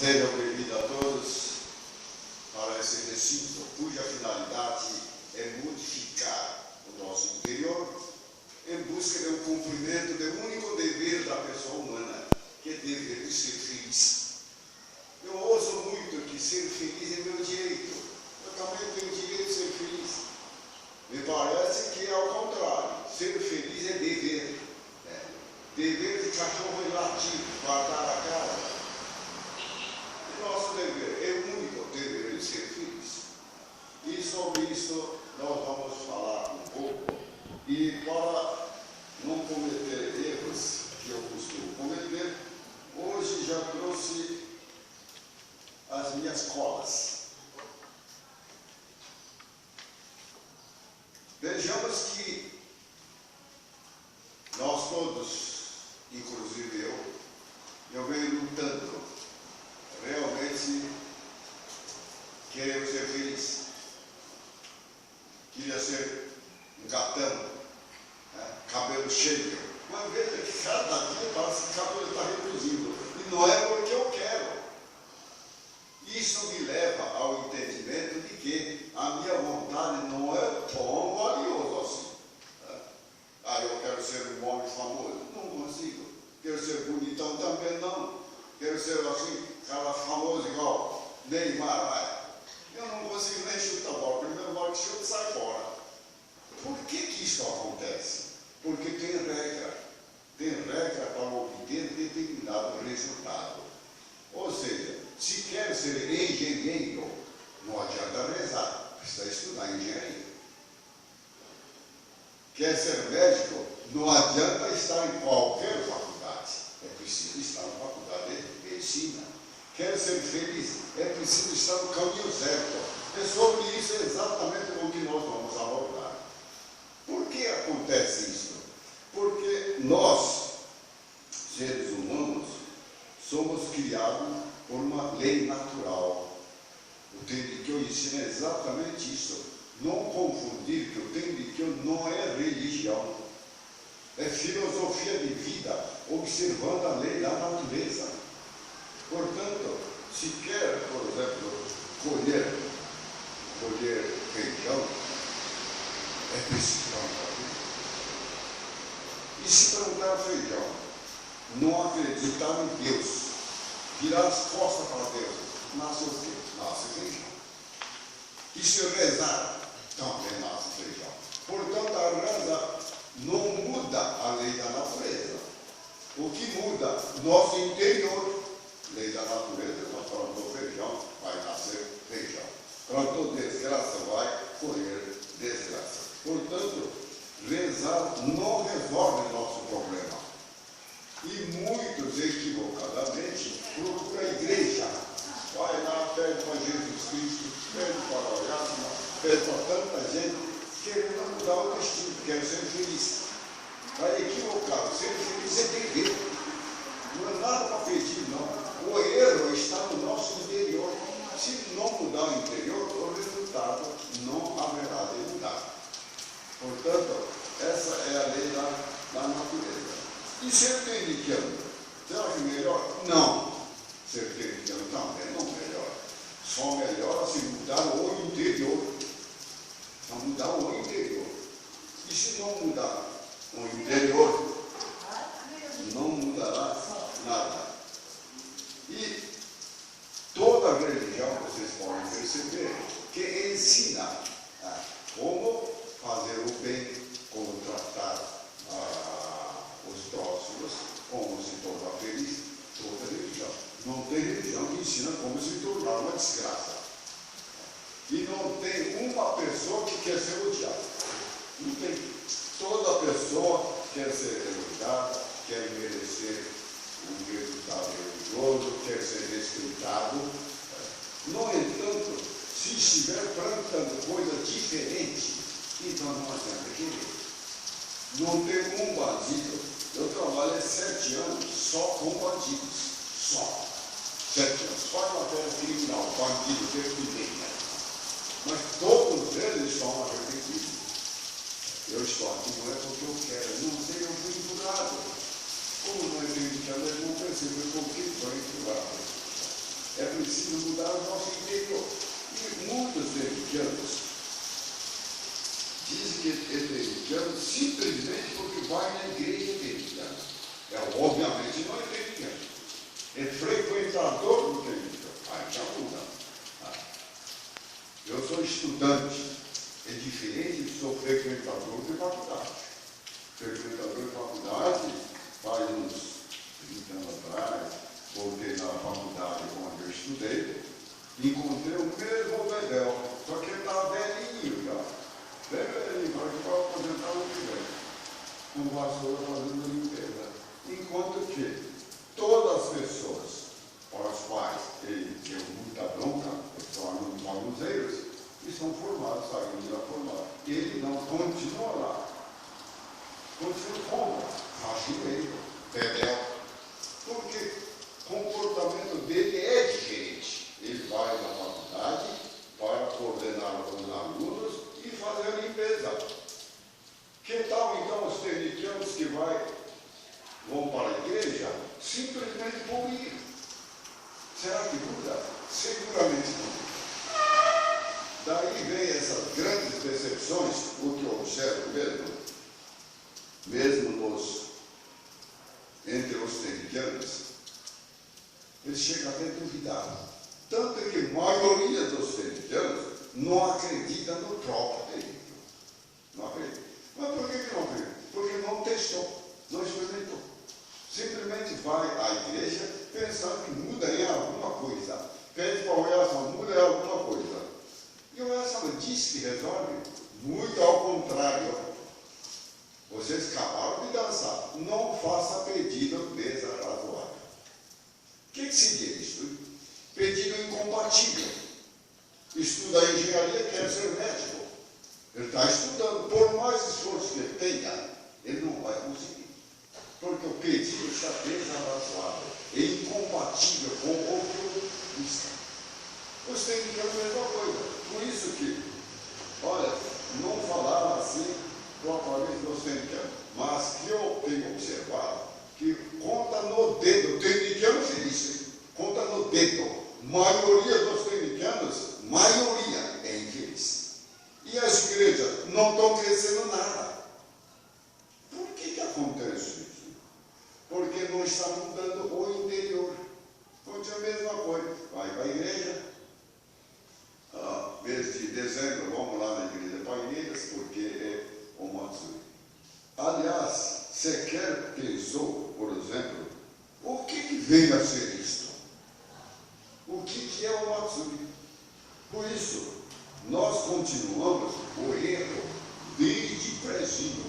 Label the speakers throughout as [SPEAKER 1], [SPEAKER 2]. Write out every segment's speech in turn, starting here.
[SPEAKER 1] Sejam bem-vindos a todos para esse recinto, cuja finalidade é modificar o nosso interior em busca do cumprimento do único dever da pessoa humana, que é dever de ser feliz. Eu ouço muito que ser feliz é meu direito. Eu também tenho direito de ser feliz. Me parece que é ao contrário. Ser feliz é dever. Dever de cachorro e latir, guardar a casa. E nosso dever é o único dever de ser feliz. E sobre isso nós vamos falar um pouco. E para não cometer erros que eu costumo cometer, hoje já trouxe as minhas colas. Vejamos que nós todos, inclusive eu venho lutando. Realmente queremos ser felizes. Queria ser um gatão, cabelo cheio. Mas veja que cada dia parece que o cabelo está reduzindo. E não é porque eu quero. Isso me leva ao entendimento de que a minha vontade não é tão valiosa assim. Eu quero ser um homem famoso. Não consigo. Quero ser bonitão também não. Quero ser assim, cara famoso igual Neymar. Eu não consigo nem chutar a bola. Primeiro bola que chuta sai fora. Por que isso acontece? Porque tem regra. Tem regra para obter determinado resultado. Ou seja, se quer ser engenheiro, não adianta rezar, precisa estudar engenharia. Quer ser médico, não adianta estar em qualquer faculdade, é preciso estar na faculdade de medicina. Quer ser feliz, é preciso estar no caminho certo. É sobre isso exatamente o que nós vamos abordar. Por que acontece isso? Porque nós, seres humanos, somos criados por uma lei natural. O Tenrikyo ensina exatamente isso. Não confundir que o Tenrikyo não é religião. É filosofia de vida, observando a lei da natureza. Portanto, se quer, por exemplo, colher feijão, é preciso plantar. E se plantar feijão, não acreditar em Deus, virar as costas para Deus, nasce o quê? Nasce feijão. E se rezar, também nasce feijão. Portanto, a reza não muda a lei da natureza. O que muda? Nosso interior. Lei da natureza, nós plantou feijão, vai nascer feijão. Plantou desgraça, vai colher desgraça. Portanto, rezar não resolve nosso problema. E muitos, equivocadamente, procuram a igreja. Vai lá, pede para Jesus Cristo, pede para a Orásima, pede para tanta gente, querendo mudar o destino, quer ser feliz. Está equivocado. Ser feliz é dever. Não é nada para pedir, não. O erro está no nosso interior. Se não mudar o interior, o resultado não haverá de mudar. Portanto, essa é a lei da natureza. E ser tenrikiano, será que melhora? Não. Ser tenrikiano também não melhora. Só melhora se mudar o interior. Só mudar o interior. E se não mudar o interior, não mudará nada. E toda religião, vocês podem perceber, que ensina como fazer o bem, como tratar os próximos, como se tornar feliz. Toda religião. Não tem religião que ensina como se tornar uma desgraça. E não tem uma pessoa que quer ser odiada. Não tem. Toda pessoa quer ser elogiada, quer merecer um resultado religioso, quer ser respeitado. No entanto, se estiver plantando coisa diferente, então não adianta querer. Não tem um bandido. Eu trabalhei 7 anos só com bandidos. Só. 7 anos. Só em matéria criminal, bandido, vermelha. Mas todos eles estão arrependidos. Eu estou aqui não é porque eu quero. Não sei, eu fui empurrado. Como não é acreditado, eu não percebo por que foi empurrado. precisa mudar o nosso interior. E muitos americanos dizem que é americano simplesmente porque vai na igreja americana. Obviamente não é americano. É frequentador do americano. Aí já muda. Eu sou estudante. É diferente de sou frequentador de faculdade. Frequentador de faculdade, faz uns 30 anos atrás, voltei na faculdade onde eu estudei, encontrei o mesmo Bedel, só que ele estava velhinho já. Bem velhinho, para que para aposentar o que vem. Com vassoura fazendo limpeza. Enquanto que todas as pessoas para as quais ele deu muita bronca, que são alunos estão formados, saíram já formados. Ele não continua lá. Continua como? Faxineiro, Bedel. Porque o comportamento dele é diferente. Ele vai na faculdade para coordenar os alunos e fazer a limpeza. Que tal então os tenicanos que vão para a igreja simplesmente vão ir? Será que muda? Seguramente não. Daí vem essas grandes decepções, o que eu observo mesmo entre os tenicanos, eles chegam até a duvidar. Tanto que a maioria dos tenicanos não acredita no próprio tenito. Não acredita. Mas por que não acredita? Porque não testou, não experimentou. Simplesmente vai à igreja pensando que muda em alguma coisa. Pede para o Elson, muda em alguma coisa. E o Elson diz que resolve. Muito ao contrário. Vocês acabaram de dançar. Não faça pedido desarrazoável. O que se diz isso? Pedido incompatível. Estuda engenharia, quer ser médico. Ele está estudando. Por mais esforço que ele tenha, ele não vai conseguir. Porque o pedido está desarrazoável. É incompatível com o que busca. Você tem que ter a mesma coisa. Por isso que, olha, não falaram assim propriamente dos tenicanos, mas que eu tenho observado que conta no dedo, tenicanos é isso, conta no dedo. Maioria dos tenicanos, maioria é infeliz. E as igrejas não estão crescendo nada. Por que acontece isso? Porque não está mudando o interior. Continua a mesma coisa. Vai para a igreja. Mês de dezembro, vamos lá na igreja Paineiras, porque é o Matsuri. Aliás, sequer pensou, por exemplo, o que veio a ser isto? O que é o Matsuri? Por isso, nós continuamos o erro desde prezinho,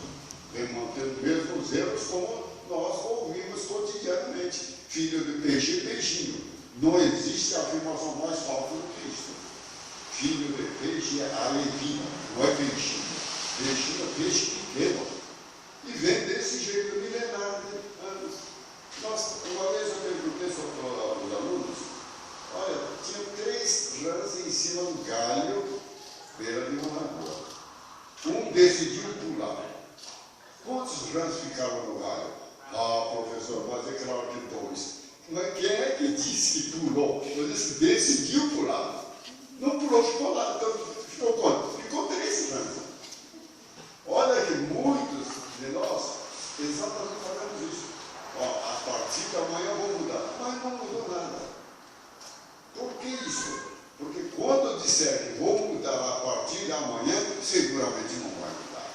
[SPEAKER 1] mantendo mesmos erros como nós ouvimos cotidianamente. Filho de peixe é peixinho. Não existe afirmação mais falsa do que isso. Filho de peixe é alevino, não é peixinho. Peixinho é peixe pequeno. E vem desse jeito milenar de anos. Uma vez eu perguntei aos alunos, olha, tinha 3 rãs em cima do galho, beira de uma lagoa. Um decidiu pular. Quantos rãs ficaram no galho? Ah, professor, mas é claro que 2. Mas quem é que disse que pulou? Eu disse, decidiu pular. Não pulou, ficou lá. Então, ficou quanto? Ficou 3 rãs. Olha que muitos de nós exatamente fazemos isso. Ó, a partir de amanhã vou mudar. Mas não mudou nada. Por que isso? Porque quando disser que vou mudar a partir de amanhã, seguramente não vai mudar.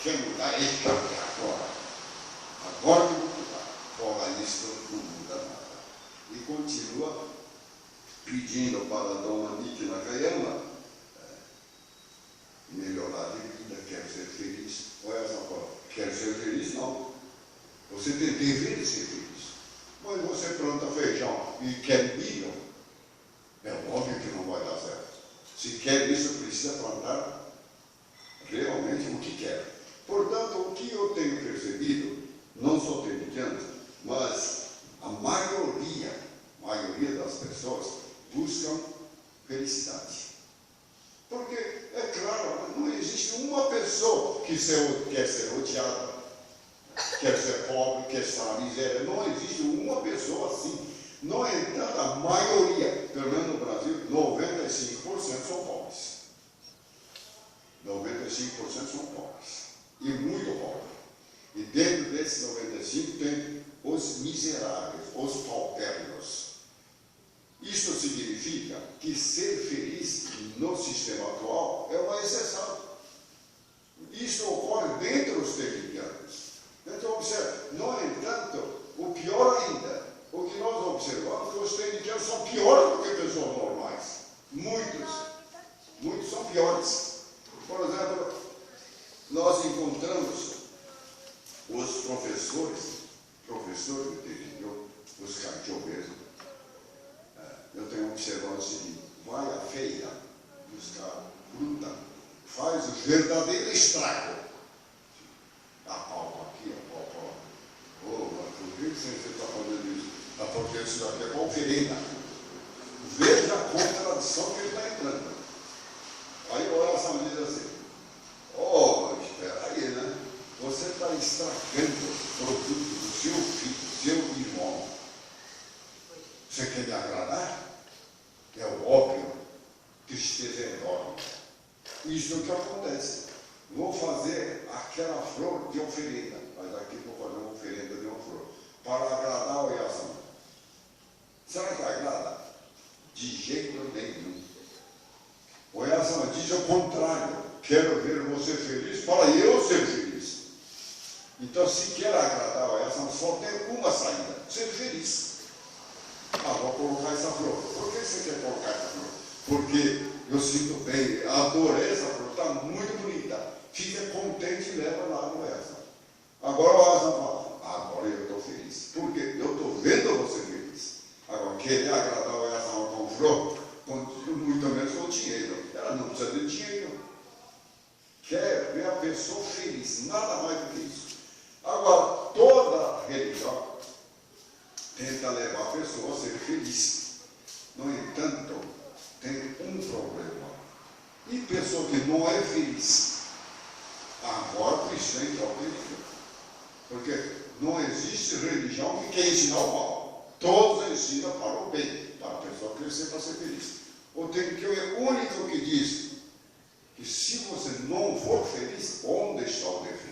[SPEAKER 1] Quer mudar? É agora. Agora que eu vou mudar. Fora isso, não muda nada. E continua pedindo para a dona Niki Nakayama melhorar de vida, quer ser feliz. Olha essa palavra. Quer ser feliz? Não. Você tem dever de ser feliz. Mas você planta feijão e quer milho, é óbvio que não vai dar certo. Se quer isso, precisa plantar realmente o que quer. Portanto, o que eu tenho percebido, não só tenicanos, mas a maioria das pessoas buscam felicidade. Porque, é claro, não existe uma pessoa que quer ser odiada, quer ser pobre, quer estar na miséria. Não existe uma pessoa assim. No entanto, a maioria, pelo menos familiares, os paupérrimos. Isto significa que ser feliz no sistema atual é uma exceção. Isto ocorre dentro dos telipianos. Então, observe, no entanto, o pior ainda, o que nós observamos é que os telipianos são piores do que pessoas normais. Muitos são piores. Por exemplo, nós encontramos os professores de Telipiano, os Kancho mesmo. Eu tenho observado o seguinte: vai à feira, buscar fruta, faz o verdadeiro estrago. A palma aqui, a palma lá. Oh, mas por que você está fazendo isso? Ah, porque isso daqui é conferência. Veja a contradição que ele está entrando. Aí o Elson diz assim: oh, espera aí, né? Você está estragando o produto do seu filho, do seu irmão. Você quer me agradar? É o óbvio, tristeza enorme. Isso é o que acontece. Vou fazer aquela flor de oferenda, mas aqui vou fazer uma oferenda de uma flor, para agradar o Yasama. Será que agrada? De jeito nenhum. O Yasama diz o contrário: quero ver você feliz para eu ser feliz. Então, se quer agradar o Yasama, só tem uma saída: ser feliz. Ah, vou colocar essa flor. Por que você quer colocar essa flor? Porque eu sinto bem, adorei essa flor, está muito bonita. Fica contente e leva lá no Yasama. Agora o Yasama fala: agora eu estou feliz. Por quê? Eu estou vendo você feliz. Agora, querer agradar o Yasama com flor, muito menos com dinheiro. Ela não precisa de dinheiro. Quer ver a pessoa feliz, nada mais do que isso. Agora, toda religião tenta levar a pessoa a ser feliz. No entanto, tem um problema. E pessoa que não é feliz, agora precisa entrar o perigo. Porque não existe religião que quer ensinar o mal. Todos ensinam para o bem, para a pessoa crescer, para ser feliz. O Tenkyō é o único que diz que se você não for feliz, onde está o defeito?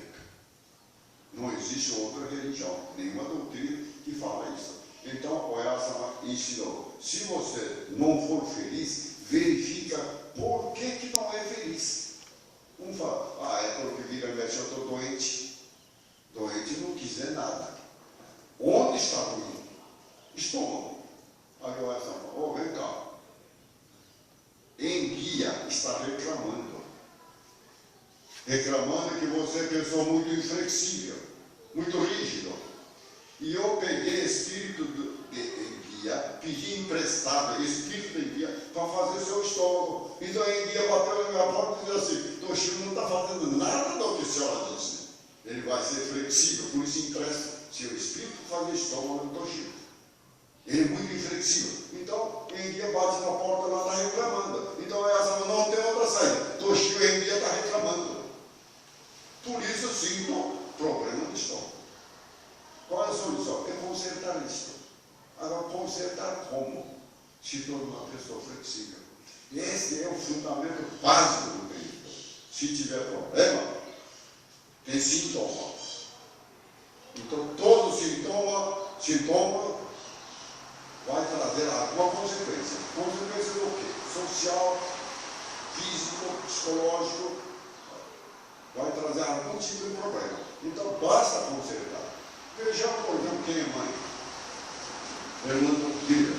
[SPEAKER 1] Não existe outra religião, nenhuma doutrina que fala isso. Então, o Yasama ensinou: se você não for feliz, verifica por que não é feliz. Um fala: ah, é porque vira mexe, eu estou doente. Doente não quiser nada. Onde está doendo? Estômago. Aí o Yasama fala: oh, vem cá. Em guia está reclamando que você é pessoa muito inflexível, muito rígido. E eu peguei espírito de guia, pedi emprestado espírito de guia para fazer seu estômago. Então em guia bateu na minha porta e disse assim: Toshiro não está fazendo nada do que a senhora disse. Ele vai ser flexível, por isso empresta seu espírito para fazer estômago do Toshiro. Ele é muito inflexível. Então, em guia bate na porta lá, está reclamando. Então, essa não tem outra saída. Toshio em guia está reclamando. Por isso, eu sinto problema no estômago. Qual é a solução? É consertar isso. Agora, consertar como? Se tornar uma pessoa flexível. Esse é o fundamento básico do Tenkyō. Se tiver problema, tem sintoma. Então, todo sintoma vai trazer alguma consequência. Consequência do quê? Social, físico, psicológico. Vai trazer algum tipo de problema. Então, basta consertar. Vejamos, por exemplo, quem é mãe. Pergunta para o filho: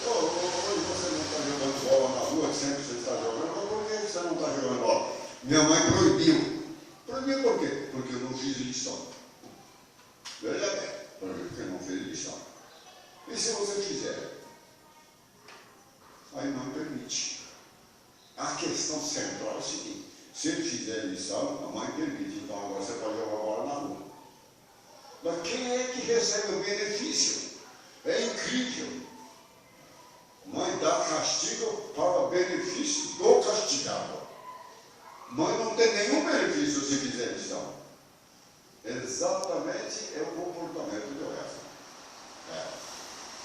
[SPEAKER 1] hoje você não está jogando bola na rua, sempre você está jogando. Mas por que você não está jogando bola? Minha mãe proibiu. Proibiu por quê? Porque eu não fiz lição. Veja bem, porque eu não fiz lição. E se você fizer? Aí não permite. A questão central é o seguinte: se ele fizer lição, a mãe permite. Então agora você pode jogar bola na rua. Mas quem é que recebe o benefício? É incrível. Mãe dá castigo para o benefício do castigado. Mãe não tem nenhum benefício se fizer lição. Exatamente é o comportamento do resto.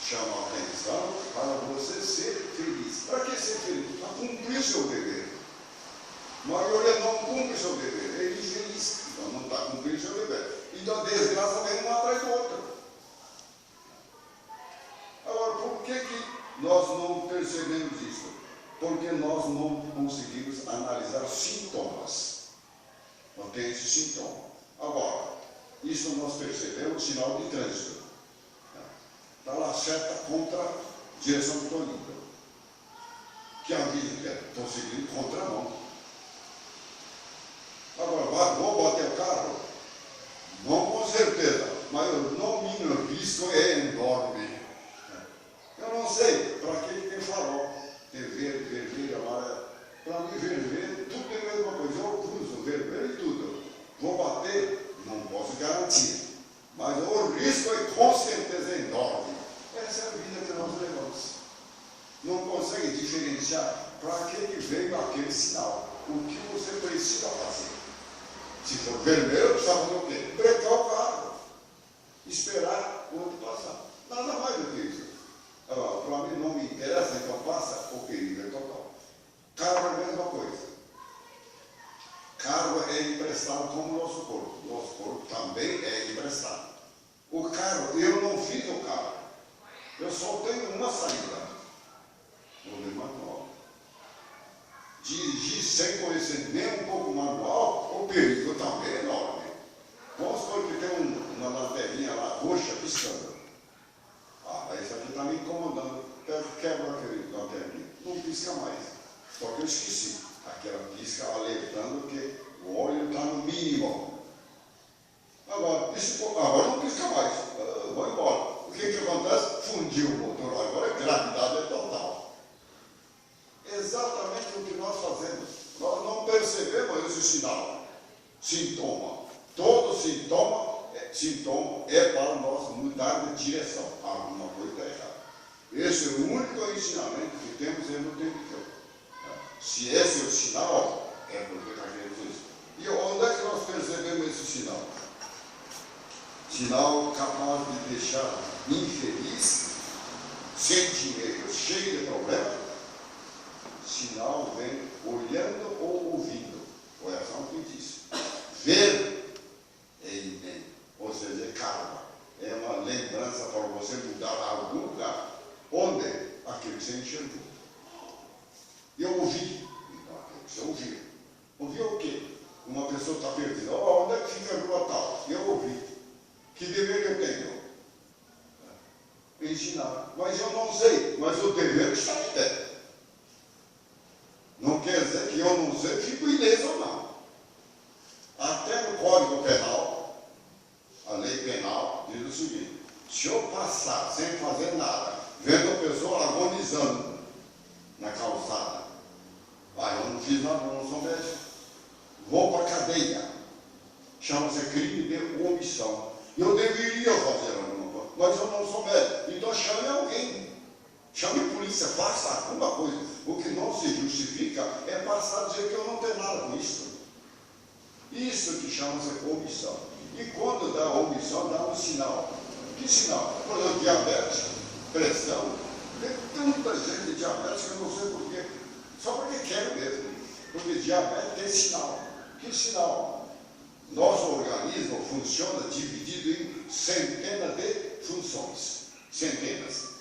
[SPEAKER 1] Chama a atenção para você ser feliz. Para que ser feliz? Para cumprir seu dever. A maioria não cumpre seu dever, é infeliz. Então não está cumprindo seu dever. Então a desgraça vem um atrás do outro. que nós não percebemos isso? Porque nós não conseguimos analisar sintomas. Não tem esse sintoma. Agora, isso nós percebemos sinal de trânsito. Está lá seta contra a direção que estou indo. Que avisa que estou seguindo contramão. Agora, vou bater o carro? Não, com certeza, mas no mínimo risco é enorme. Eu não sei, para que tem farol? Tem verde, vermelho, amarelo. Para mim, vermelho, tudo é a mesma coisa. Eu cruzo vermelho e tudo. Vou bater? Não posso garantir. Mas o risco é com certeza enorme. Essa é a vida que nós levamos. Não consegue diferenciar para que veio aquele sinal. O que você precisa fazer. Se for vermelho, precisa fazer o quê? Brecar o carro. Esperar o outro passar. Nada mais do que isso. Agora, para mim não me interessa, então passa, o perigo é total. Carro é a mesma coisa. Carro é emprestado como o nosso corpo. Nosso corpo também é emprestado. O carro, eu não fiz o carro. Eu só tenho uma saída. Vou ler manual. Dirigir sem conhecer nem um pouco manual, o perigo também é enorme. Vamos supor que tem uma lanterninha lá, roxa, piscando. Isso aqui está me incomodando. Quebra aquele lanterninha. Não pisca mais. Só que eu esqueci. Aquela pisca alertando que o óleo está no mínimo. Agora não pisca mais. Vou embora. O que acontece? Fundiu o motor. Agora a gravidade é total. Exatamente o que nós fazemos. Nós não percebemos esse sinal. Sintoma. Todo sintoma é para nós mudar de direção. Alguma coisa está errada. Esse é o único ensinamento que temos no tempo. Se esse é o sinal, é porque está querendo isso. E onde é que nós percebemos esse sinal? Sinal capaz de deixar infeliz, sem dinheiro, cheio de problemas. Sinal vem olhando ou ouvindo. Foi a São que disse. Ver é imen, ou seja, é karma. É uma lembrança para você mudar a algum lugar. Onde? Aquilo que você enxergou. Eu ouvi. Então, aquilo que você ouviu. Ouviu o quê? Uma pessoa está perdida. Onde é que fica a rua tal? Eu ouvi. Que dever eu tenho? Ensinar. Mas eu não sei. Mas o dever está em pé. Não quer dizer que eu não sei, fico ileso ou não. Até no Código Penal, a lei penal diz o seguinte: se eu passar sem fazer nada, vendo a pessoa agonizando na calçada, eu não fiz nada, eu não sou médico, vou para a cadeia. Chama-se crime de omissão. Eu deveria fazer alguma coisa, mas eu não sou médico. Então chame alguém. Chame a polícia, faça alguma coisa. O que não se justifica é passar a dizer que eu não tenho nada com isso. Isso que chama-se omissão. E quando dá omissão, dá um sinal. Que sinal? Por exemplo, diabetes, pressão. Tem muita gente diabética, eu não sei porquê. Só porque quer mesmo. Porque diabetes tem sinal. Que sinal? Nosso organismo funciona dividido em centenas de funções. Centenas.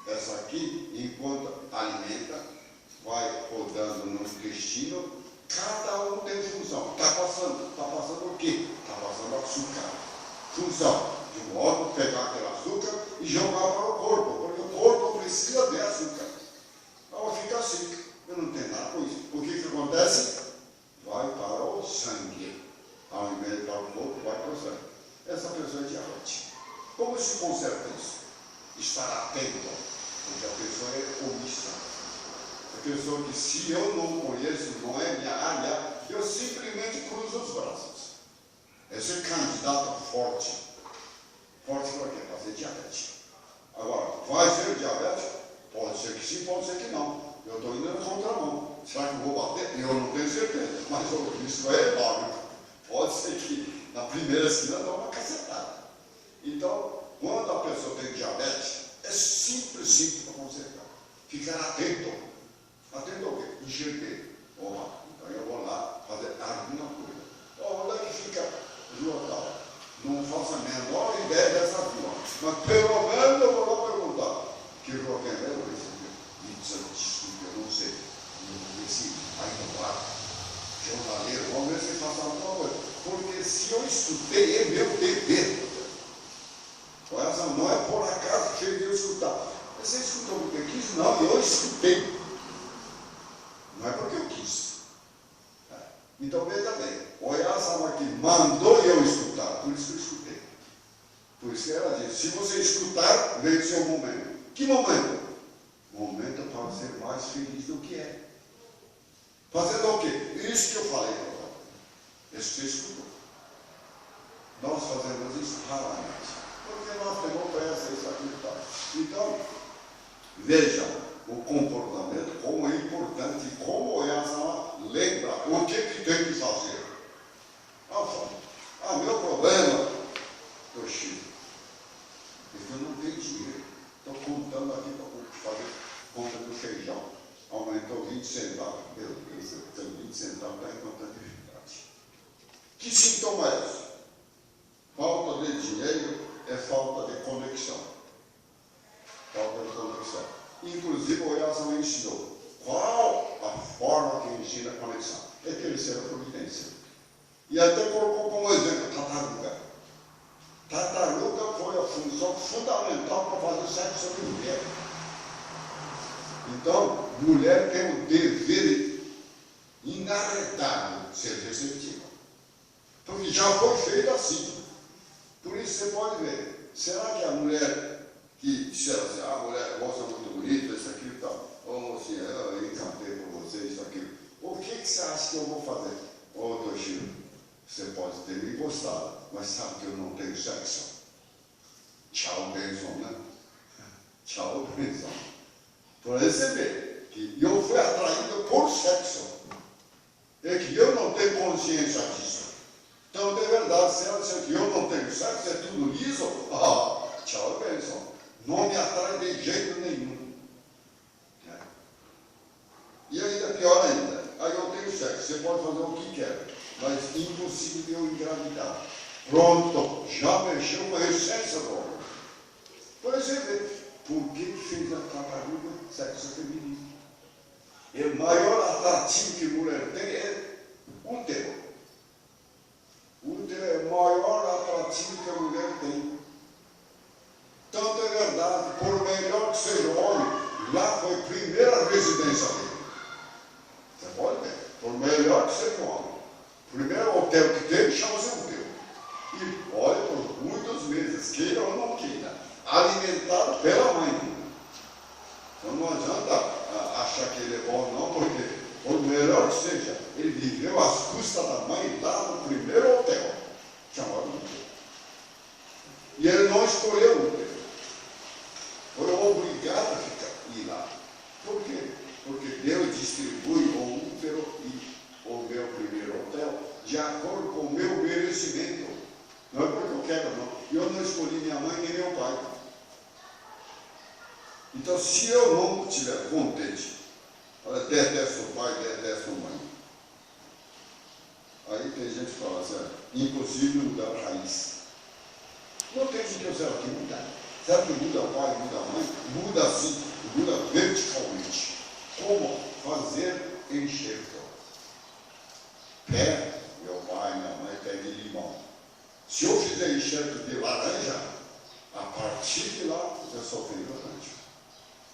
[SPEAKER 1] Essa aqui, enquanto alimenta, vai rodando no intestino, cada um tem função. Está passando o quê? Está passando açúcar. Função, de modo pegar aquele açúcar e jogar para o corpo, porque o corpo precisa de açúcar. Então fica assim, eu não tenho nada com isso. O que acontece? Vai para o sangue. Ao invés de para o corpo, vai para o sangue. Essa pessoa é diabética. Como se conserta isso? Estar atento. Porque a pessoa é omissa. A pessoa que, se eu não conheço, não é minha área, eu simplesmente cruzo os braços. Esse candidato forte. Forte para quê? Para ser diabético. Agora, vai ser diabético? Pode ser que sim, pode ser que não. Eu estou indo na contramão. Será que eu vou bater? Eu não tenho certeza. Mas o risco é enorme. Pode ser que na primeira esquina dá uma cacetada. Então, quando a pessoa tem diabetes, é simples para consertar. Ficar atento. Atento ao quê? Enxerguei. Então eu vou lá fazer alguma coisa. Onde é que fica a rua tal? Não faço a menor ideia dessa rua. Mas pelo menos eu vou lá perguntar. Que rua tem? escutar. Você escutou porque quis? Não, eu escutei. Não é porque eu quis. Então, veja bem, o Oyasama que mandou eu escutar, por isso que eu escutei. Por isso que ela diz, se você escutar, vem o seu momento. Que momento? Momento para ser mais feliz do que é. Fazendo o quê? Isso que eu falei para você. Isso que você escutou. Nós fazemos isso raramente. Porque nós temos pressa, isso aqui e tal. Então, vejam o comportamento, como é importante, como o Oyasama lembra o que tem que fazer. Meu problema, Toshiro, é que eu não tenho dinheiro. Estou contando aqui para fazer conta do feijão. Aumentou 20 centavos. Meu Deus, eu tenho 20 centavos, está encontrando dificuldade. Que sintoma é esse? Falta de dinheiro é falta de conexão. Falta de conexão. Inclusive, o Oyasama ensinou. Qual a forma que ensina a conexão? É terceira providência. E até colocou como exemplo tartaruga. Tartaruga foi a função fundamental para fazer sexo de mulher. Então, mulher tem um dever inarredável de ser receptiva. Porque já foi feito assim. Por isso você pode ver. Será que a mulher que disser assim, a mulher gosta muito bonita, isso aqui e tal, ou assim, eu encantei por você, isso aqui. O que você acha que eu vou fazer? Toshiro, você pode ter me gostado, mas sabe que eu não tenho sexo. Tchau, bênção, né? Tchau, bênção. Para receber que eu fui atraído por sexo. É que eu não tenho consciência disso. Então, de verdade, se ela disser que eu não tenho sexo, é tudo liso, tchau, bênção. Não me atrai de jeito nenhum. E ainda pior ainda, aí eu tenho sexo, você pode fazer o que quer, mas impossível eu engravidar. Pronto, já mexeu com a essência do homem. Por exemplo, por que fez a tartaruga sexo feminino? E o maior atrativo que a mulher tem é útero. Útero é o maior atrativo que a mulher tem. Tanto é verdade, por melhor que seja o homem, lá foi a primeira residência dele. Você pode ver, por melhor que seja o homem, o primeiro hotel que teve chama-se útero. E olha, por muitos meses, queira ou não queira, alimentado pela mãe. Então não adianta achar que ele é bom, não, porque, por melhor que seja, ele viveu às custas da mãe lá no primeiro hotel, chamado útero. E ele não escolheu o útero. Foi obrigado a ir lá. Por quê? Porque Deus distribui o útero e o meu primeiro hotel de acordo com o meu merecimento. Não é porque eu quero, não. Eu não escolhi minha mãe nem meu pai. Então, se eu não estiver contente, olha, detesto o pai, detesto a mãe. Aí tem gente que fala assim, impossível mudar a raiz. Não tem que eu sei que mudar. Sabe que muda o pai, muda a mãe? Muda assim, muda verticalmente. Como fazer enxerto? Pé, meu pai, minha mãe, pé de limão. Se eu fizer enxerto de laranja, a partir de lá, eu sou laranja.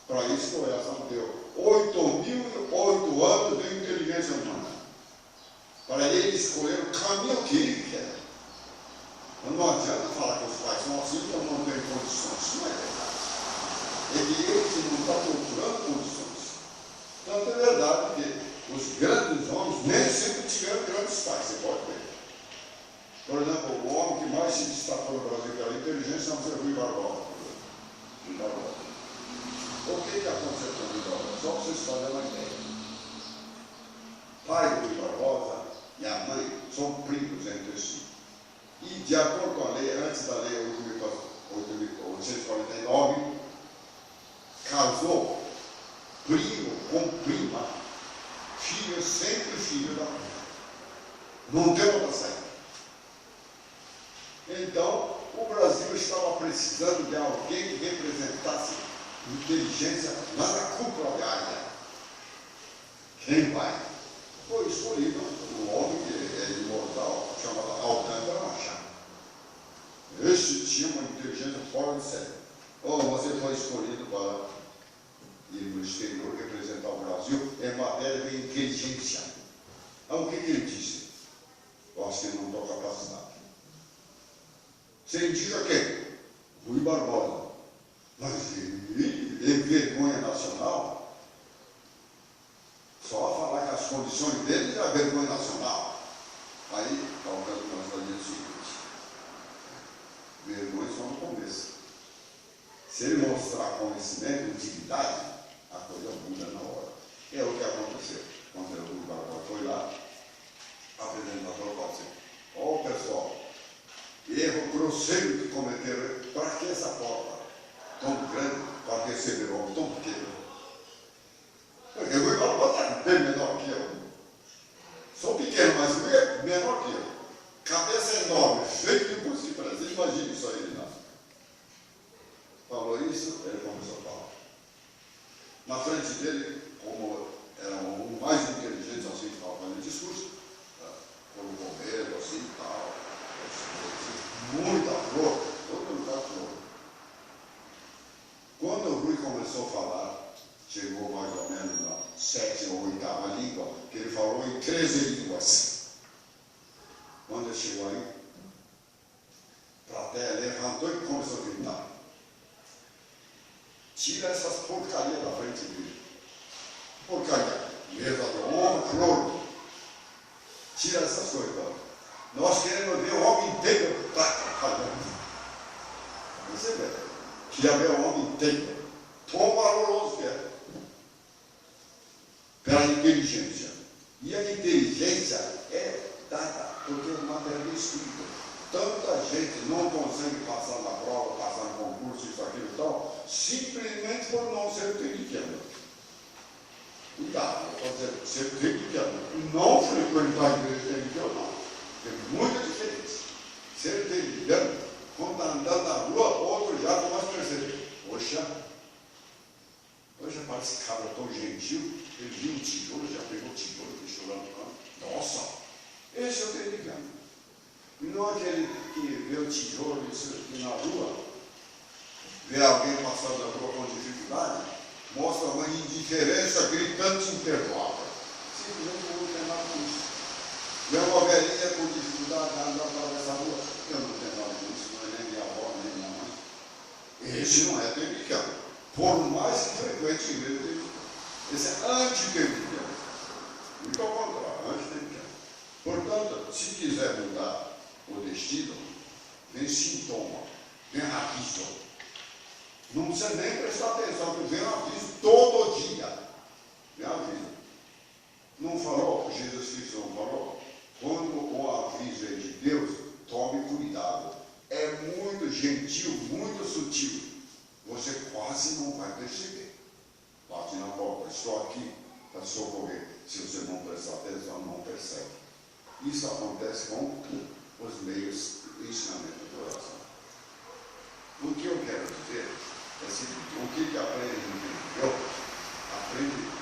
[SPEAKER 1] Para isso que o Oyasama deu 8.008 anos de inteligência humana. Para ele escolher o caminho que ele quer. Não adianta falar que os pais são assim, porque não têm condições. Isso não é verdade. É que eles não estão procurando condições. Tanto é verdade que os grandes homens nem sempre tiveram grandes pais, você pode ver. Por exemplo, o homem que mais se destacou no Brasil pela inteligência não foi Rui Barbosa. Rui Barbosa. O que aconteceu com o Rui Barbosa? Só para vocês fazerem uma ideia. Pai do Rui Barbosa e a mãe são primos entre si. E, de acordo com a lei, antes da lei 8.849, casou primo com prima, filho sempre filho da mãe. Não tem outra saída. Então, o Brasil estava precisando de alguém que representasse inteligência lá na cúpula da área. Quem vai? Foi escolhido um homem que é imortal, chamado Alcântara Machado. Esse tinha uma inteligência fora de série. Você foi escolhido escolhido para ir no exterior representar o Brasil em matéria de inteligência. O que ele disse? Eu acho que ele não estou capacitado. Você indica quem? Rui Barbosa. Mas ele vergonha nacional? Só falar que as condições dele é vergonha nacional. Aí, talvez nós fazemos o seguinte: vergonha só no começo. Se ele mostrar conhecimento, utilidade, a coisa muda na hora. É o que aconteceu. Quando o Rui Barbosa foi lá, a apresentadora falou assim: ó, pessoal, erro grosseiro que cometeram. Para que essa porta tão grande para receber um homem tão pequeno? Porque o Rui Barbosa é bem menor que eu. Sou pequeno, mas o Rui é menor que eu. Cabeça enorme, feio de música de presente. Imagine isso aí, né? Falou isso, ele começou a falar. Na frente dele, como era o mais inteligente, assim, que estava fazendo discurso, como bombeiro, assim e tal, muita flor, todo lugar flor. Quando o Rui começou a falar, chegou mais ou menos na 7ª ou 8ª língua, que ele falou em 13 línguas. Quando ele chegou aí, a plateia levantou e começou a gritar: tira essas porcarias da frente dele. Porcaria, mesa de homem, flor. Tira essas coisas. Nós queremos ver o homem inteiro trabalhando. Você vê, queria ver o homem inteiro. Quão valoroso que é. Pela inteligência. E a inteligência é dada porque é matéria do espírito. Tanta gente não consegue passar na prova, passar no concurso, isso, aquilo e tal, simplesmente por não ser inteligente. Cuidado, eu estou dizendo, ser inteligente. Não frequentar a igreja inteligente, não. Tem muita diferença. Ser inteligente, quando está andando na rua, outro já começa a perceber: poxa, hoje parece cabra tão gentil, ele viu um tijolo, já pegou o tijolo, deixou lá no canto. Nossa, esse é o inteligente. E não aquele que vê o tijolo e na rua, vê alguém passando na rua com dificuldade, mostra uma indiferença gritante e imperdoável. Simplesmente não tem nada com isso. Vê uma velhinha com dificuldade de andar para essa rua, eu não tenho nada com isso, não é nem minha avó, nem minha mãe. Esse não é inteligente. Por mais que frequente igreja, esse é anti-inteligente. Muito ao contrário, anti-inteligente. Portanto, se quiser mudar o destino, vem sintoma, vem aviso. Não precisa nem prestar atenção, porque vem aviso todo dia. Vem aviso. Não falou? Jesus Cristo não falou? Quando o aviso é de Deus, tome cuidado. É muito gentil, muito sutil. Você quase não vai perceber. Bate na porta, estou aqui para socorrer. Se você não prestar atenção, não percebe. Isso acontece com os meios de ensinamento de oração. O que eu quero dizer é o que aprende no interior? Aprende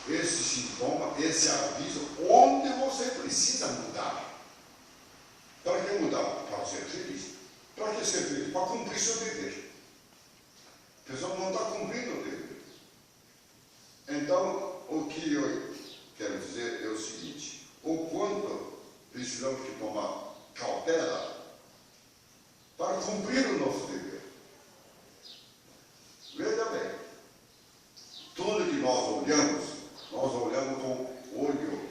[SPEAKER 1] esse sintoma, esse aviso, onde você precisa mudar. Para que mudar? Para ser feliz. Para que ser feliz? Para cumprir seu dever. A pessoa não está cumprindo o dever. Então, o que eu quero dizer é o seguinte: o quanto precisamos de tomar cautela para cumprir o nosso dever. Veja bem, tudo que nós olhamos com olho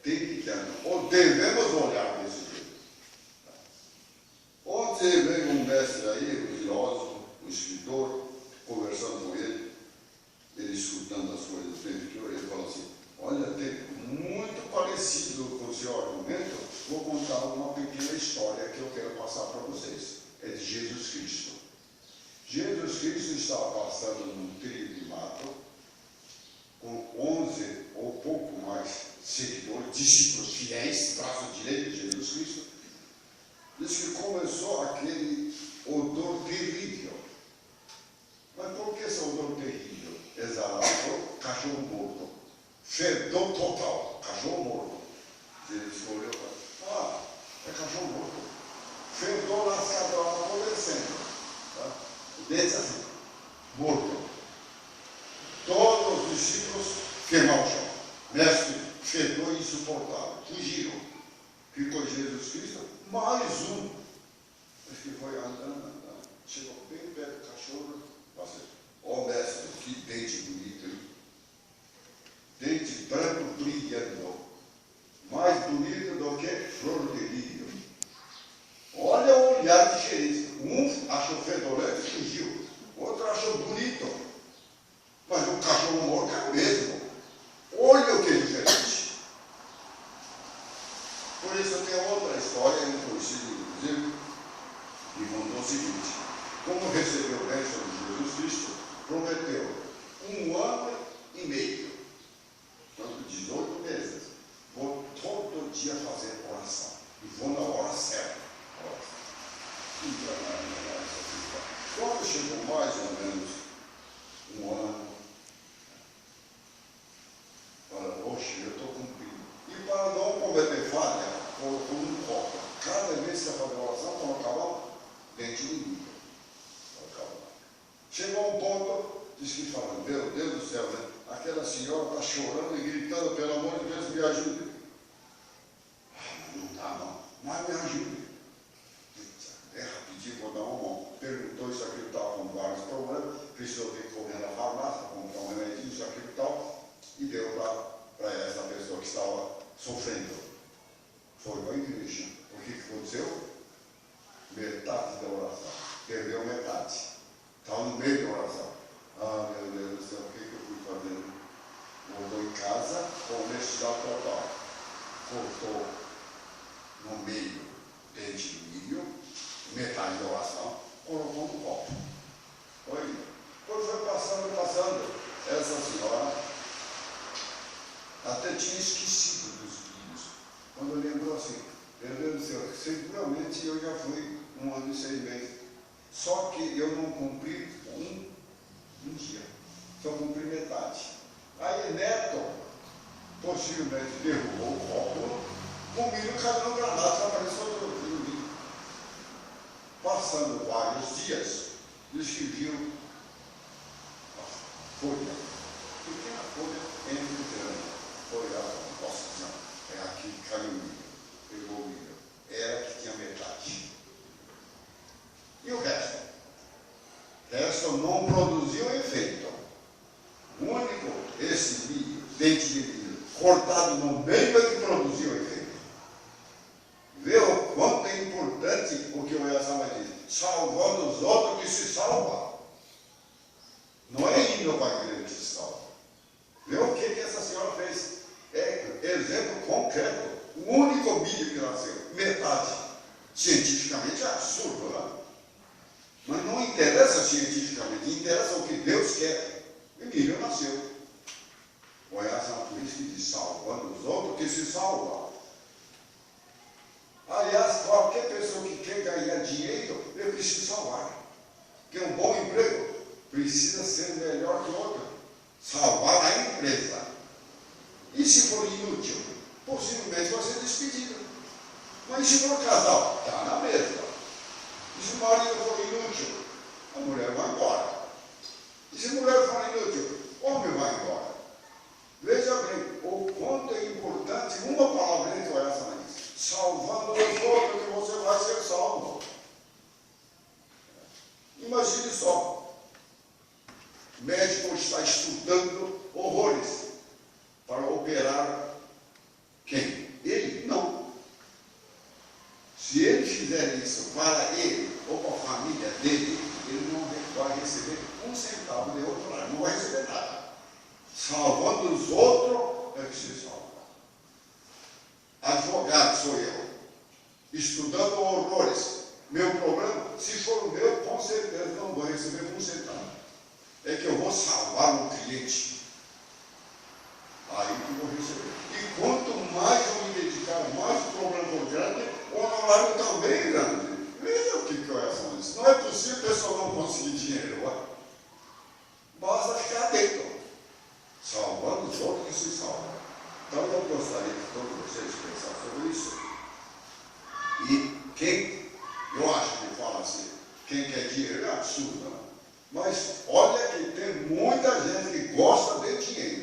[SPEAKER 1] pequeno, ou devemos olhar desse jeito. Ontem veio um mestre aí, um filósofo, um escritor, conversando com ele escutando as coisas dele, ele falou assim: olha, tem muito parecido com o seu argumento, vou contar uma pequena história que eu quero passar para vocês. É de Jesus Cristo. Jesus Cristo estava passando num trilho de mato, com 11 ou pouco mais seguidores, discípulos fiéis, braço direito de Jesus Cristo. Diz que começou aquele odor terrível. Mas por que esse odor terrível? Exalado, cachorro morto. Fedor total, cachorro morto. Jesus olhou e falou: é cachorro morto. Fedor lascado, adolescente. Tá? Desse assim. discípulos queimar o chão. Mestre, fedor insuportável. Fugiram. Ficou Jesus Cristo, mais um. Acho que foi andando. Chegou bem perto do cachorro. Ó, mestre, que dente bonito, hein? Dente branco brilhando. Mais bonito do que flor de lírio. Olha o olhar diferente. Um achou fedorento e fugiu. Outro achou bonito. Mas o cachorro morto é o mesmo. Olha o que é diferente. Por isso tem outra história, inclusive, que contou o seguinte: como recebeu o bênção de Jesus Cristo, prometeu 1 ano e meio, portanto 18 meses, vou todo dia fazer oração, e vou na hora certa. Quando chegou mais ou menos 1 ano, falei, oxe, eu estou cumprindo. E para não cometer falha, colocou um copo. Cada vez que ia fazer oração, quando acabava, dente de milho. Chegou um ponto, disse que fala, meu Deus do céu, né? Aquela senhora está chorando e gritando, pelo amor de Deus, me ajude. Não dá não, mas me ajude. É rapidinho, vou dar uma mão. Perguntou isso aqui, estava com vários problemas, precisou ter que correr na farmácia, comprar um remedinho, isso aqui e tal, e deu para essa pessoa que estava sofrendo. Foi para a igreja. O que aconteceu? Metade da oração. Perdeu metade. Estava no meio da oração. Ah, meu Deus do céu, o que eu fui fazendo? Voltou em casa com honestidade total. Cortou no meio dente de milho, metade da oração, colocou no copo. Foi. Quando foi passando, essa senhora até tinha esquecido dos filhos. Quando lembrou assim, meu Deus do céu, seguramente eu já fui 1 ano e 6 meses. Só que eu não cumpri um dia. Só cumpri metade. Aí Neto, possivelmente, derrubou o copo, o milho caiu no granado, apareceu todo o milho. Passando vários dias, diz que viu a folha, pequena folha entre grana. Foi a nossa senhora, é aqui que caiu o milho. Pegou o milho. Era que tinha metade. E o resto? O resto não produziu efeito. O único, esse milho, dente de milho, cortado no meio é que produziu efeito. Vê o quanto é importante o que o Yasama diz. Salvando os outros que se salvam. Não é indo para a igreja que se salva. Vê o que essa senhora fez. É exemplo concreto. O único milho que nasceu, metade. Cientificamente é absurdo, né? Mas não interessa cientificamente, interessa o que Deus quer. E milho nasceu. O Yasama por isso que diz, salvando os outros que se salvam. Aliás, qualquer pessoa que quer ganhar dinheiro, ele precisa salvar. Porque um bom emprego precisa ser melhor que o outro. Salvar a empresa. E se for inútil, possivelmente vai ser despedido. Mas se for casal, está na mesma. E se o marido for inútil, a mulher vai embora. E se a mulher for inútil, o homem vai embora. Veja bem, o quanto é importante uma palavra que é essa aí. Salvando os outros, que você vai ser salvo. Imagine só. O médico está estudando horrores para operar quem? Ele? Não. Se ele fizer isso para ele ou para a família dele, ele não vai receber 1 centavo de outro lado, não vai receber nada. Salvando os outros é que se salva. Advogado sou eu, estudando horrores. Meu problema, se for o meu, com certeza não vou receber 1 centavo. É que eu vou salvar um cliente. Aí que eu vou receber. E quanto mais eu me dedicar, mais o problema for grande, o honorário também é grande. Veja o que eu ia falar isso. Não é possível a pessoa não conseguir dinheiro. Ó. Basta ficar atento. Salvando os outros que se salvam. Então eu gostaria que todos vocês pensassem sobre isso. E quem, eu acho que fala assim, quem quer dinheiro é absurdo, né? Mas olha que tem muita gente que gosta de dinheiro.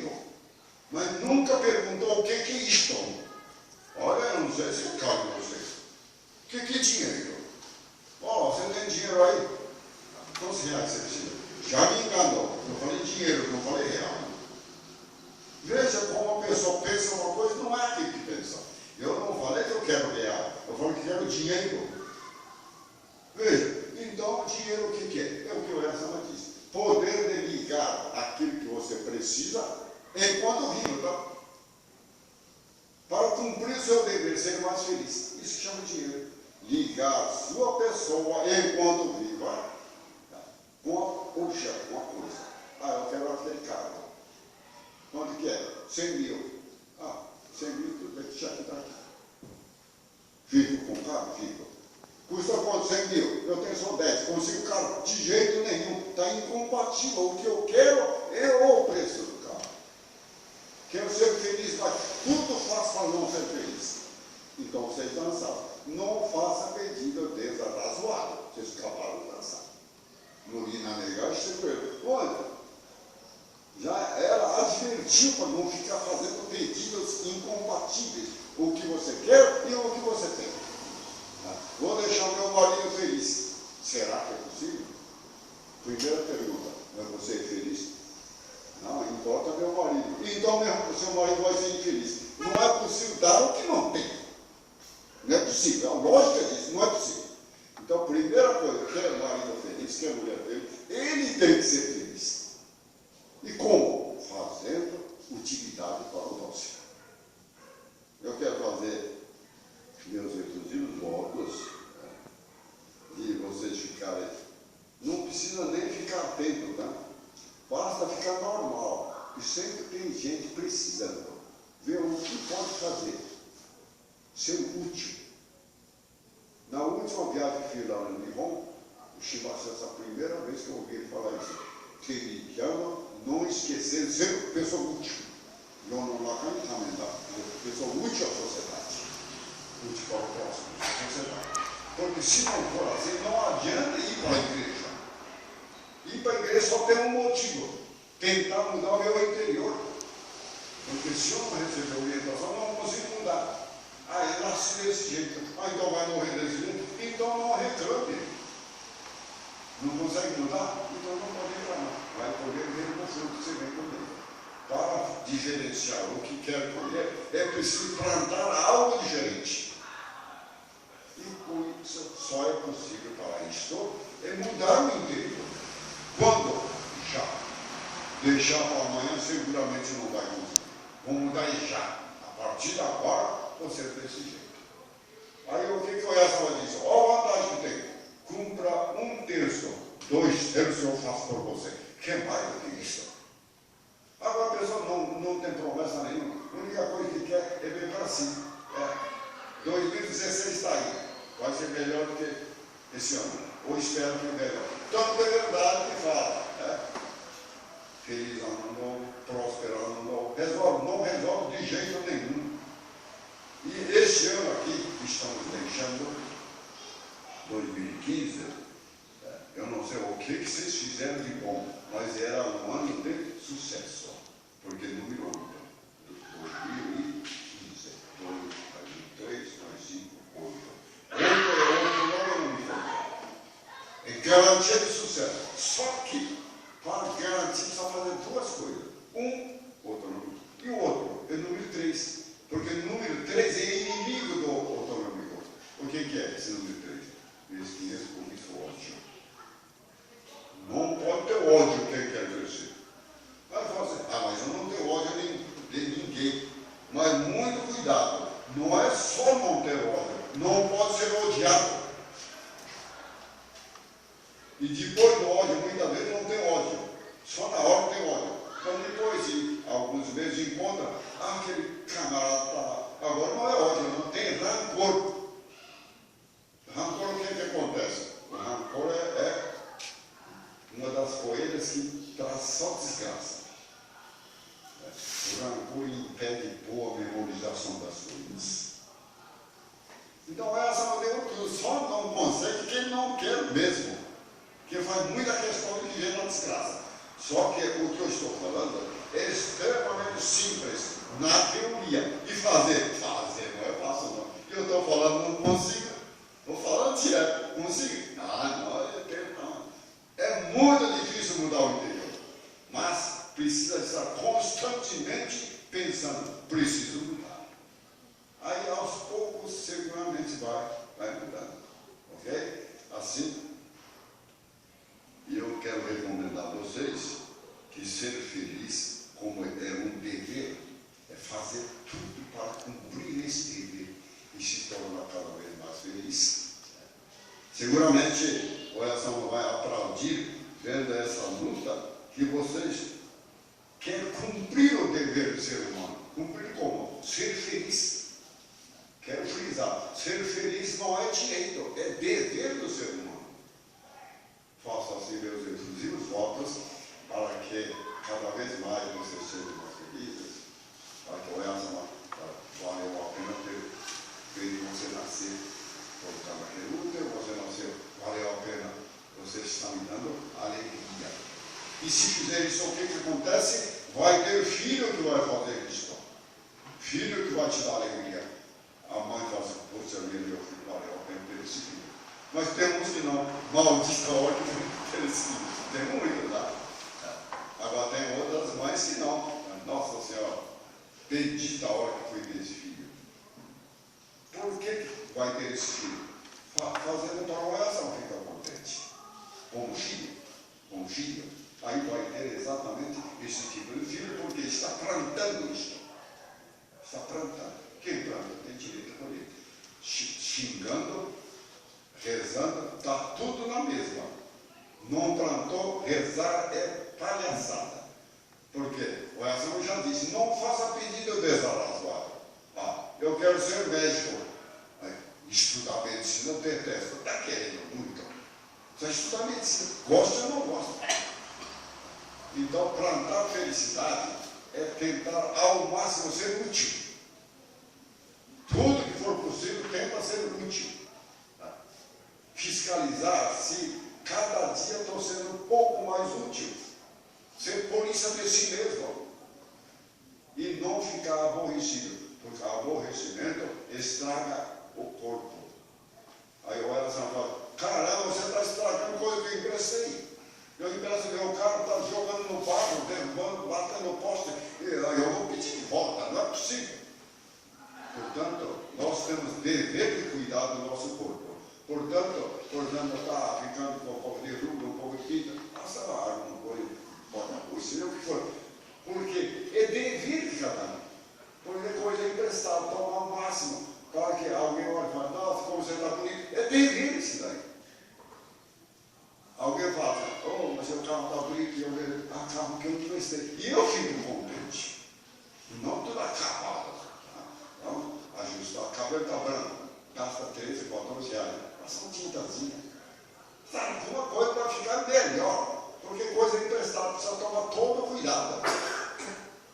[SPEAKER 1] Veja como a pessoa pensa uma coisa, não é aquilo que pensa. Eu não falei que eu quero real, eu falei que quero dinheiro. Veja, então dinheiro o que é? É o que o Ersama disse. Poder de ligar aquilo que você precisa enquanto vivo, tá? Para cumprir o seu dever, ser mais feliz. Isso chama dinheiro. Ligar sua pessoa enquanto viva com um objeto, com uma coisa. Ah, eu quero aquele carro. Quanto que é? 100 mil. Ah, 100 mil, tudo bem, deixa aqui, tá aqui. Fico com o carro? Fico. Custa quanto? 100 mil. Eu tenho só 10. Consigo o carro? De jeito nenhum. Está incompatível. O que eu quero é o preço do carro. Quero ser feliz, mas tudo faço para não ser feliz. Então vocês dançaram. Não faça pedido desarazoado. Vocês acabaram de dançar. Lurina Negar chegou. Olha, já era advertido para não ficar fazendo pedidos incompatíveis. O que você quer e o que você tem. Vou deixar o meu marido feliz. Será que é possível? Primeira pergunta. É você feliz? Não, importa meu marido. Então mesmo seu marido vai ser infeliz. Não é possível dar o que não tem. Não é possível. A lógica diz, não é possível. Então, primeira coisa, quer o marido feliz, quer a mulher feliz, ele tem que ser feliz. E como? Fazendo utilidade para o nosso. Eu quero fazer meus exclusivos votos de vocês ficarem. Não precisa nem ficar atento, tá? Basta ficar normal. E sempre tem gente precisando. Ver o que pode fazer. Ser útil. Na última viagem que fiz lá no Nihon, o Shibasa, essa primeira vez que eu ouvi ele falar isso, que ele chama não esquecer de ser pessoa útil. Eu não lacanto também, tá? Pessoa útil à sociedade. Útil para o próximo, à sociedade. Porque se não for assim, não adianta ir para a igreja. Ir para a igreja só tem um motivo. Tentar mudar o meu interior. Porque se eu não receber orientação, eu não consigo mudar. Ah, ele nasceu desse jeito. Ah, então vai morrer desse jeito? Então não reclame. Não consegue mudar? Então não pode reclamar. Vai colher mesmo o fruto que você vem colher. Para diferenciar o que quer colher, é preciso plantar algo diferente. E com isso só é possível para isto é mudar o interior. Quando? Já. Deixar para amanhã seguramente não vai conseguir. Vamos mudar já. A partir de agora, você é desse jeito. Aí o que o Yasama disse? Olha a vantagem que tem. Cumpra 1/3, 2/3 eu faço por você. Que mais do que isso? Agora a pessoa não tem promessa nenhuma. A única coisa que quer é ver para si. 2016 está aí. Vai ser melhor do que esse ano. Ou espero que melhor. Tanto é verdade que fala. Feliz ano novo, próspero ano novo. Não resolve de jeito nenhum. E este ano aqui, que estamos deixando, 2015, eu não sei o que vocês fizeram de bom, mas era um ano de sucesso. Porque número 1, 2015, 2, 3, 5, 8. 8 é outro número. É garantia de sucesso. Só que, para garantir, precisa fazer duas coisas. Outro número. E o outro é número 3. Porque o número 3 é inimigo do autonômico. O que é esse número 3? Mesquinhez, cobiça, ódio. Não pode ter ódio quem quer crescer. Mas você, mas eu não tenho ódio de ninguém. Mas muito cuidado. Não é só não ter ódio. Não pode ser odiado. E depois do ódio, muitas vezes não tem ódio. Só na hora tem ódio. Então depois de alguns meses encontra, aquele camarada está lá. Agora não é ódio, não tem rancor. Rancor, o que acontece? O rancor é uma das coelhas que traz só desgraça. O rancor impede boa memorização das coisas. Então essa maneira que só não consegue quem não quer mesmo. Que faz muita questão de viver na desgraça. Só que o que eu estou falando é extremamente simples na teoria. E fazer não é fácil não. Eu estou falando, não consigo. Estou falando direto, consigo? Não. É muito difícil mudar o interior. Mas precisa estar constantemente pensando, preciso mudar. Aí, aos poucos, seguramente vai mudando. Ok? Assim, eu quero recomendar a vocês que ser feliz, como é um dever, é fazer tudo para cumprir esse dever e se tornar cada vez mais feliz. Seguramente, o Elson vai aplaudir, vendo essa luta, que vocês querem cumprir o dever do ser humano. Cumprir como? Ser feliz. Quero frisar, ser feliz não é direito, é dever do ser humano. Faço assim meus exclusivos votos para que cada vez mais vocês sejam mais felizes, para que o Elson valeu a pena ter feito você nascer por causa daquele útero, você nasceu, valeu a pena, você está me dando alegria. E se fizer isso, o que acontece? Vai ter filho que vai fazer isso. Filho que vai te dar alegria. A mãe fala assim, poxa, meu filho, valeu a pena ter esse filho. Mas temos que não, maldita hora que não ter esse filho. Tem muito, tá? Agora tem outras mães que não. Nossa Senhora, bendita a hora que foi ter esse filho. Por que vai ter esse filho? Fazendo para o oração, fica contente. Como filho, como filho. Aí vai ter exatamente esse tipo de filho, porque está plantando isso. Está plantando. Quem planta tem direito a colher. Xingando, rezando, está tudo na mesma. Não plantou, rezar é palhaçada. Por quê? O Elson já disse, não faça pedido desarrazoado. Eu quero ser médico. Estudar medicina eu detesto. Está querendo muito. Você estudar medicina, gosta ou não gosta? Então, plantar felicidade é tentar ao máximo ser útil. Tudo que for possível, tenta ser útil. Fiscalizar se cada dia estou sendo um pouco mais útil. Ser polícia de si mesmo. E não ficar aborrecido. Porque aborrecimento estraga o corpo. Aí o Elson fala, caramba, você está estragando coisa que eu emprestei. Eu empresto meu carro, está jogando no barro, derrubando, batendo no poste. Eu vou pedir de volta, não é possível. Portanto, nós temos dever de cuidar do nosso corpo. Portanto, está ficando com um pouco de ruga, um pouco de tinta, passa a água, não põe, bota a coisa, seja o que for. Porque é dever de cada um. Porque é coisa emprestada, tomar o máximo, para que alguém olhe e fale, nossa, como você está bonito. É dever isso daí. Alguém fala, mas seu carro está bonito, e eu vejo, carro que eu emprestei. E eu fico contente. Não tudo acabado. Então, ajustar. O cabelo está branco, gasta 13, 14 reais. Passa uma tintazinha. Sabe, uma coisa para ficar melhor. Porque coisa emprestada precisa tomar todo cuidado.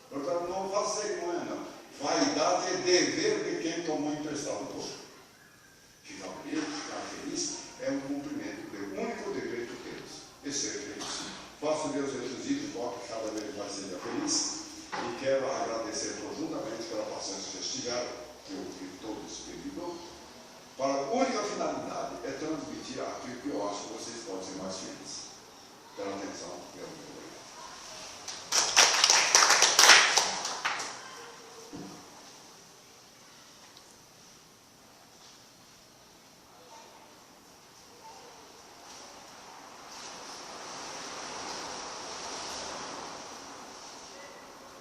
[SPEAKER 1] Portanto, não faça cerimônia, não. Vaidade é dever de quem tomou emprestado todo. Ficar bonito, ficar feliz, é um cumprimento do único dever que temos. E ser feliz. Faço meus requisitos, voto que cada vez mais seja feliz. E quero agradecer profundamente pela paciência que vocês tiveram, que eu vi todo esse período, para a única finalidade é transmitir aquilo que eu acho que vocês podem ser mais felizes. Pela atenção, pelo meu